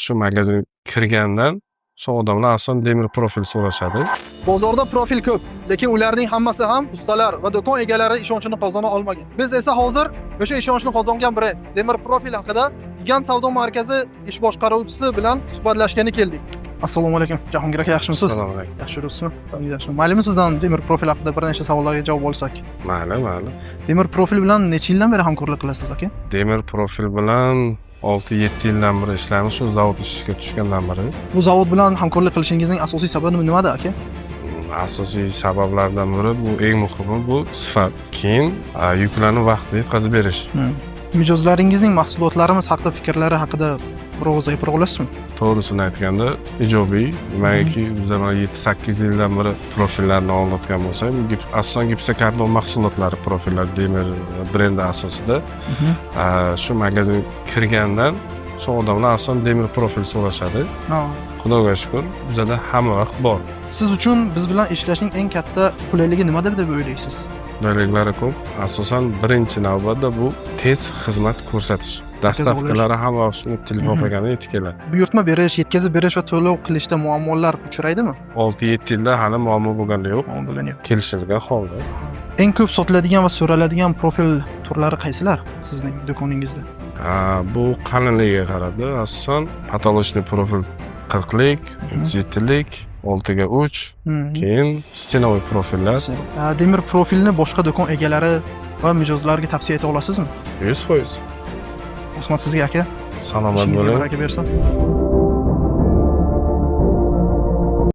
shu magazin kirgandan shu odamlar asosan temir profil so'rashadi. Bozorda profil ko'p, lekin ularning hammasi ham ustalar va do'kon egalari ishonchini qozona olmagan. Biz esa hozir o'sha ishonchni qozongan brend Temir Profil haqida Gigant savdo markazi ish boshqaruvchisi bilan suhbatlashgani keldik. Assalomu alaykum. Jahongir aka, yaxshimisiz? Assalomu alaykum. Yaxshi yuribsizmi? Yaxshi. Mayli sizdan Temir Profil haqida bir nechta savollarga javob olsak. Mayli. Temir Profil bilan necha yildan beri hamkorlik qilasiz aka? Temir profil bilan 6-7 yildan beri ishlaymiz, shu zavod ishga tushgandan beri. Bu zavod bilan hamkorlik qilishingizning asosiy sababi nimada aka? Asosiy sabablardan biri bu eng muhimi bu sifat. Keyin yuklarni vaqtida yetkazib berish. Mijozlaringizning mahsulotlarimiz haqida fikrlari haqida bir og'iz gapira olasizmi? To'g'risini aytganda ijobiy. Nimaiki biz 7-8 yildan beri profillarni olayotgan bo'lsak, asosan gipsokardon mahsulotlari profillar Temir brendi asosida. Shu magazin kirgandan shu odamlar asosan Temir profil so'rashadi. Xudoga shukr, bizda hamma vaqt bor. Siz uchun biz bilan ishlashning eng katta qulayligi nimada deb o'ylaysiz? Qulayliklari ko'p. Asosan birinchi navbatda bu tez xizmat ko'rsatish. Dastavkalari ham shuni telefon qilganda yetib keladi. Buyurtma berish, yetkazib berish va to'lov qilishda muammolar uchraydimi? 6-7 yilda hali muammo bo'lgani yo'q. Kelishilgan holda. Eng ko'p sotiladigan va so'raladigan profil turlari qaysilar sizning do'koningizda? Bu qalinligiga qarab, asosan patologichniy profil 40 lik, 37 lik, 6 ga 3, keyin stenovoy profillar. Temir profilni boshqa do'kon egalari va mijozlarga tavsiya eta olasizmi? 100%. Rahmat sizga aka. Salomat bo'ling. Bersin.